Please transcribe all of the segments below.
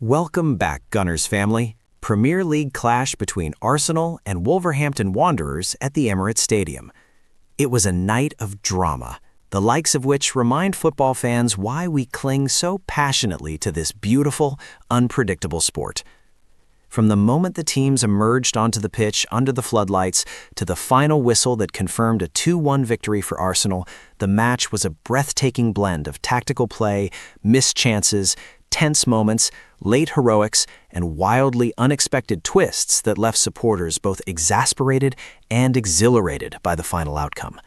Welcome back, Gunners family. Premier League clash between Arsenal and Wolverhampton Wanderers at the Emirates Stadium. It was a night of drama, the likes of which remind football fans why we cling so passionately to this beautiful, unpredictable sport. From the moment the teams emerged onto the pitch under the floodlights to the final whistle that confirmed a 2-1 victory for Arsenal, the match was a breathtaking blend of tactical play, missed chances, tense moments, late heroics, and wildly unexpected twists that left supporters both exasperated and exhilarated by the final outcome.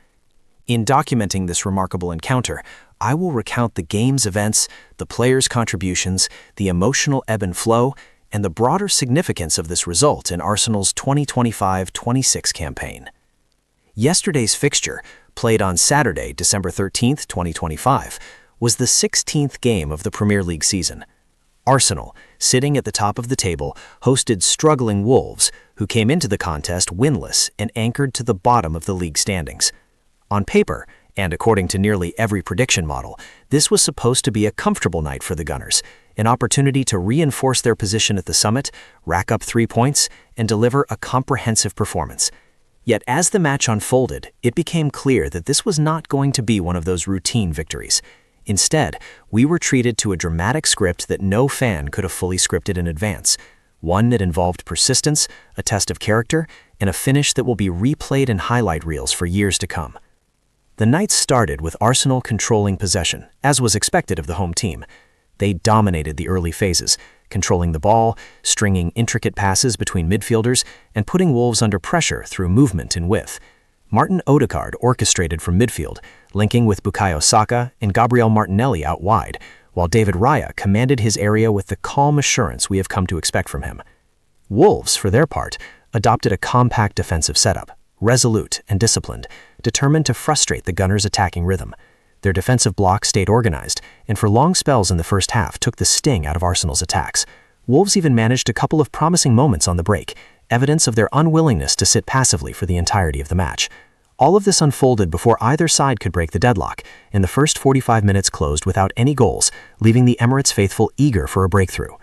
In documenting this remarkable encounter, I will recount the game's events, the players' contributions, the emotional ebb and flow, and the broader significance of this result in Arsenal's 2025-26 campaign. Yesterday's fixture, played on Saturday, December 13, 2025, was the 16th game of the Premier League season. Arsenal, sitting at the top of the table, hosted struggling Wolves, who came into the contest winless and anchored to the bottom of the league standings. On paper, and according to nearly every prediction model, this was supposed to be a comfortable night for the Gunners, an opportunity to reinforce their position at the summit, rack up 3 points, and deliver a comprehensive performance. Yet as the match unfolded, it became clear that this was not going to be one of those routine victories. Instead, we were treated to a dramatic script that no fan could have fully scripted in advance, one that involved persistence, a test of character, and a finish that will be replayed in highlight reels for years to come. The night started with Arsenal controlling possession, as was expected of the home team. They dominated the early phases, controlling the ball, stringing intricate passes between midfielders, and putting Wolves under pressure through movement and width. Martin Odegaard orchestrated from midfield, linking with Bukayo Saka and Gabriel Martinelli out wide, while David Raya commanded his area with the calm assurance we have come to expect from him. Wolves, for their part, adopted a compact defensive setup, resolute and disciplined, determined to frustrate the Gunners' attacking rhythm. Their defensive block stayed organized, and for long spells in the first half took the sting out of Arsenal's attacks. Wolves even managed a couple of promising moments on the break, evidence of their unwillingness to sit passively for the entirety of the match. All of this unfolded before either side could break the deadlock, and the first 45 minutes closed without any goals, leaving the Emirates faithful eager for a breakthrough.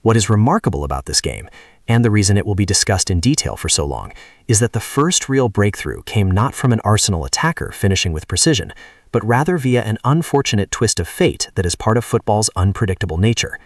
What is remarkable about this game, and the reason it will be discussed in detail for so long, is that the first real breakthrough came not from an Arsenal attacker finishing with precision, but rather via an unfortunate twist of fate that is part of football's unpredictable nature.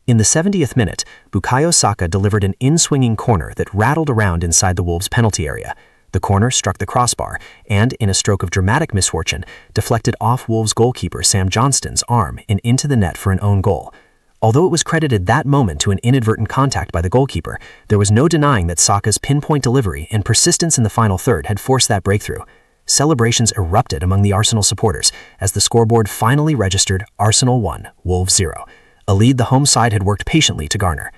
In the 70th minute, Bukayo Saka delivered an in-swinging corner that rattled around inside the Wolves' penalty area. The corner struck the crossbar and, in a stroke of dramatic misfortune, deflected off Wolves' goalkeeper Sam Johnston's arm and into the net for an own goal. Although it was credited that moment to an inadvertent contact by the goalkeeper, there was no denying that Saka's pinpoint delivery and persistence in the final third had forced that breakthrough. Celebrations erupted among the Arsenal supporters as the scoreboard finally registered Arsenal 1, Wolves 0. A lead the home side had worked patiently to garner.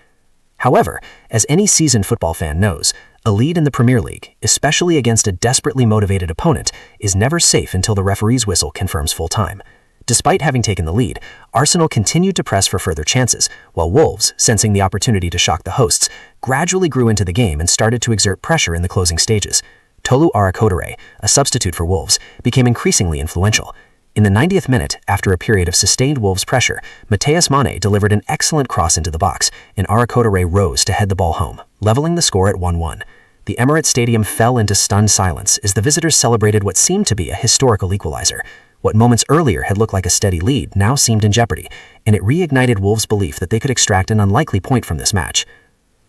However, as any seasoned football fan knows, a lead in the Premier League, especially against a desperately motivated opponent, is never safe until the referee's whistle confirms full time. Despite having taken the lead, Arsenal continued to press for further chances, while Wolves, sensing the opportunity to shock the hosts, gradually grew into the game and started to exert pressure in the closing stages. Tolu Arakodare, a substitute for Wolves, became increasingly influential. In the 90th minute, after a period of sustained Wolves pressure, Matheus Mane delivered an excellent cross into the box, and Arakodare rose to head the ball home, leveling the score at 1-1. The Emirates Stadium fell into stunned silence as the visitors celebrated what seemed to be a historical equalizer. What moments earlier had looked like a steady lead now seemed in jeopardy, and it reignited Wolves' belief that they could extract an unlikely point from this match.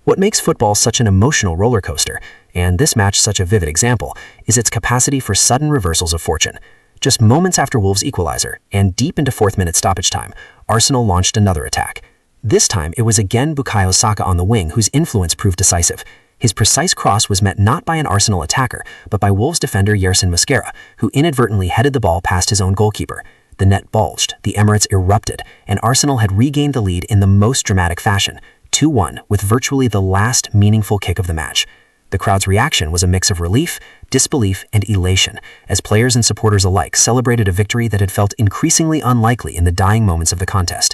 What makes football such an emotional roller coaster, and this match such a vivid example, is its capacity for sudden reversals of fortune. Just moments after Wolves' equalizer, and deep into 4th-minute stoppage time, Arsenal launched another attack. This time, it was again Bukayo Saka on the wing whose influence proved decisive. His precise cross was met not by an Arsenal attacker, but by Wolves defender Yerson Mosquera, who inadvertently headed the ball past his own goalkeeper. The net bulged, the Emirates erupted, and Arsenal had regained the lead in the most dramatic fashion, 2-1, with virtually the last meaningful kick of the match. The crowd's reaction was a mix of relief, disbelief, and elation, as players and supporters alike celebrated a victory that had felt increasingly unlikely in the dying moments of the contest.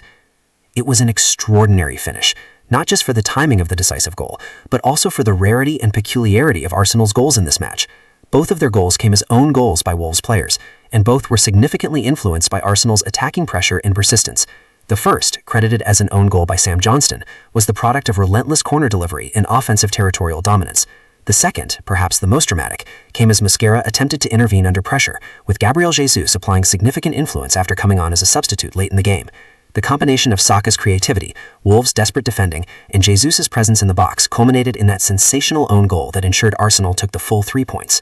It was an extraordinary finish, not just for the timing of the decisive goal, but also for the rarity and peculiarity of Arsenal's goals in this match. Both of their goals came as own goals by Wolves players, and both were significantly influenced by Arsenal's attacking pressure and persistence. The first, credited as an own goal by Sam Johnston, was the product of relentless corner delivery and offensive territorial dominance. The second, perhaps the most dramatic, came as Mosquera attempted to intervene under pressure, with Gabriel Jesus applying significant influence after coming on as a substitute late in the game. The combination of Saka's creativity, Wolves' desperate defending, and Jesus' presence in the box culminated in that sensational own goal that ensured Arsenal took the full 3 points.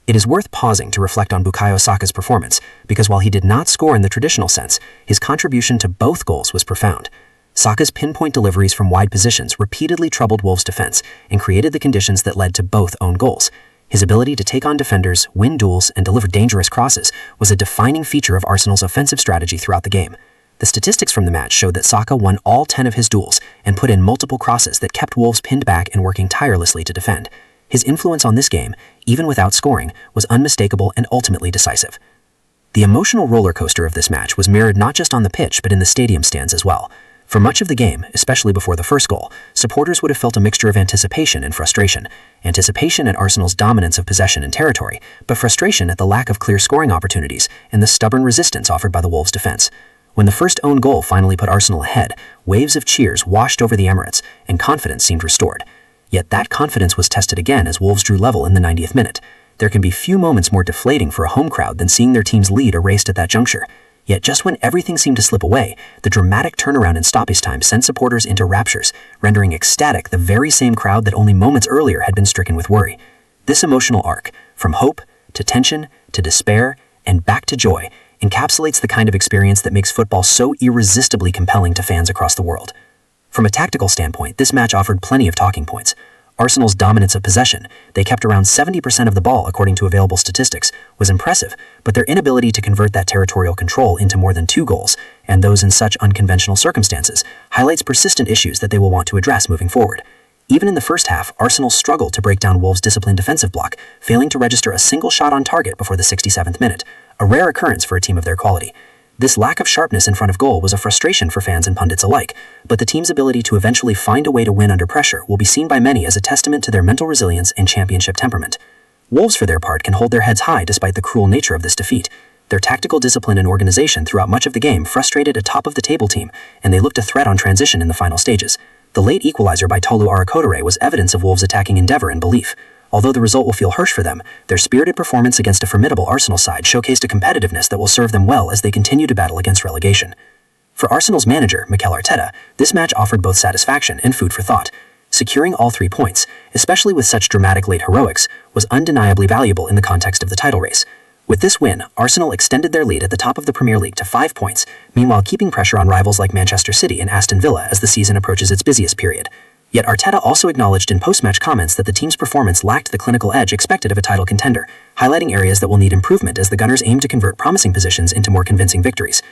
It is worth pausing to reflect on Bukayo Saka's performance, because while he did not score in the traditional sense, his contribution to both goals was profound. Saka's pinpoint deliveries from wide positions repeatedly troubled Wolves' defense and created the conditions that led to both own goals. His ability to take on defenders, win duels, and deliver dangerous crosses was a defining feature of Arsenal's offensive strategy throughout the game. The statistics from the match showed that Saka won all 10 of his duels and put in multiple crosses that kept Wolves pinned back and working tirelessly to defend. His influence on this game, even without scoring, was unmistakable and ultimately decisive. The emotional roller coaster of this match was mirrored not just on the pitch but in the stadium stands as well. For much of the game, especially before the first goal, supporters would have felt a mixture of anticipation and frustration. Anticipation at Arsenal's dominance of possession and territory, but frustration at the lack of clear scoring opportunities and the stubborn resistance offered by the Wolves' defense. When the first own goal finally put Arsenal ahead, waves of cheers washed over the Emirates and confidence seemed restored. Yet that confidence was tested again as Wolves drew level in the 90th minute. There can be few moments more deflating for a home crowd than seeing their team's lead erased at that juncture. Yet just when everything seemed to slip away, the dramatic turnaround in stoppage time sent supporters into raptures, rendering ecstatic the very same crowd that only moments earlier had been stricken with worry. This emotional arc, from hope to tension to despair and back to joy, encapsulates the kind of experience that makes football so irresistibly compelling to fans across the world. From a tactical standpoint, this match offered plenty of talking points. Arsenal's dominance of possession, they kept around 70% of the ball according to available statistics, was impressive, but their inability to convert that territorial control into more than 2 goals, and those in such unconventional circumstances, highlights persistent issues that they will want to address moving forward. Even in the first half, Arsenal struggled to break down Wolves' disciplined defensive block, failing to register a single shot on target before the 67th minute, a rare occurrence for a team of their quality. This lack of sharpness in front of goal was a frustration for fans and pundits alike, but the team's ability to eventually find a way to win under pressure will be seen by many as a testament to their mental resilience and championship temperament. Wolves, for their part, can hold their heads high despite the cruel nature of this defeat. Their tactical discipline and organization throughout much of the game frustrated a top-of-the-table team, and they looked a threat on transition in the final stages. The late equalizer by Tolu Arakodere was evidence of Wolves' attacking endeavor and belief. Although the result will feel harsh for them, their spirited performance against a formidable Arsenal side showcased a competitiveness that will serve them well as they continue to battle against relegation. For Arsenal's manager, Mikel Arteta, this match offered both satisfaction and food for thought. Securing all 3 points, especially with such dramatic late heroics, was undeniably valuable in the context of the title race. With this win, Arsenal extended their lead at the top of the Premier League to 5 points, meanwhile keeping pressure on rivals like Manchester City and Aston Villa as the season approaches its busiest period. Yet Arteta also acknowledged in post-match comments that the team's performance lacked the clinical edge expected of a title contender, highlighting areas that will need improvement as the Gunners aim to convert promising positions into more convincing victories.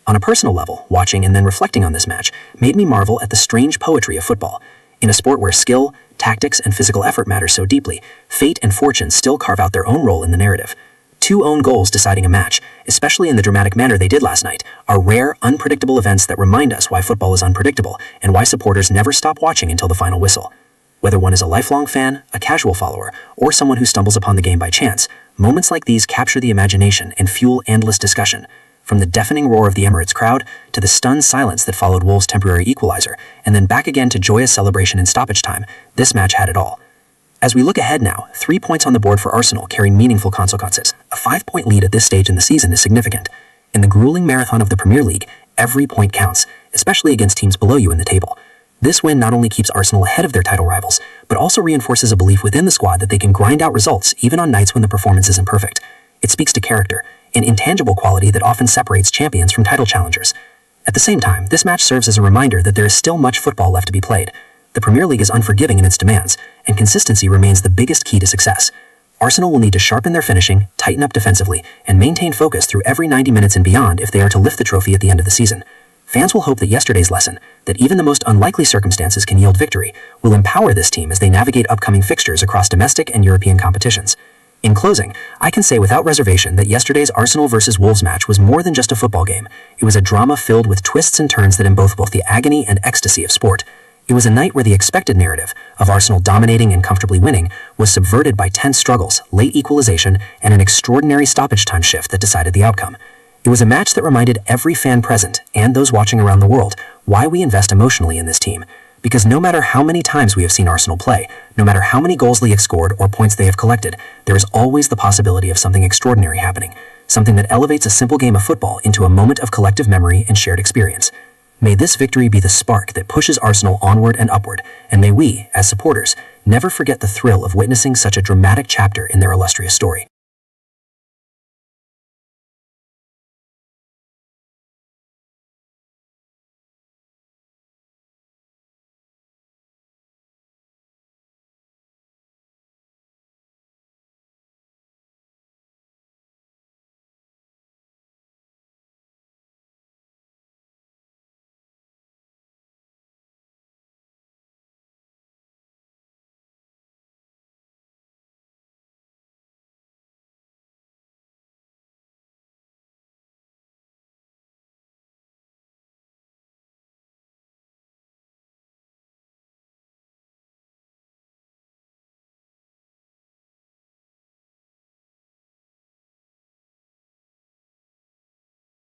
On a personal level, watching and then reflecting on this match made me marvel at the strange poetry of football. In a sport where skill, tactics, and physical effort matter so deeply, fate and fortune still carve out their own role in the narrative. 2 own goals deciding a match, especially in the dramatic manner they did last night, are rare, unpredictable events that remind us why football is unpredictable and why supporters never stop watching until the final whistle. Whether one is a lifelong fan, a casual follower, or someone who stumbles upon the game by chance, moments like these capture the imagination and fuel endless discussion. From the deafening roar of the Emirates crowd to the stunned silence that followed Wolves' temporary equalizer, and then back again to joyous celebration in stoppage time, this match had it all. As we look ahead now, 3 points on the board for Arsenal carry meaningful consequences. A 5-point lead at this stage in the season is significant. In the grueling marathon of the Premier League, every point counts, especially against teams below you in the table. This win not only keeps Arsenal ahead of their title rivals, but also reinforces a belief within the squad that they can grind out results even on nights when the performance isn't perfect. It speaks to character, an intangible quality that often separates champions from title challengers. At the same time, this match serves as a reminder that there is still much football left to be played. The Premier League is unforgiving in its demands, and consistency remains the biggest key to success. Arsenal will need to sharpen their finishing, tighten up defensively, and maintain focus through every 90 minutes and beyond if they are to lift the trophy at the end of the season. Fans will hope that yesterday's lesson, that even the most unlikely circumstances can yield victory, will empower this team as they navigate upcoming fixtures across domestic and European competitions. In closing, I can say without reservation that yesterday's Arsenal vs. Wolves match was more than just a football game. It was a drama filled with twists and turns that embody both the agony and ecstasy of sport. It was a night where the expected narrative of Arsenal dominating and comfortably winning was subverted by tense struggles, late equalization, and an extraordinary stoppage time shift that decided the outcome. It was a match that reminded every fan present, and those watching around the world, why we invest emotionally in this team. Because no matter how many times we have seen Arsenal play, no matter how many goals they have scored or points they have collected, there is always the possibility of something extraordinary happening, something that elevates a simple game of football into a moment of collective memory and shared experience. May this victory be the spark that pushes Arsenal onward and upward, and may we, as supporters, never forget the thrill of witnessing such a dramatic chapter in their illustrious story.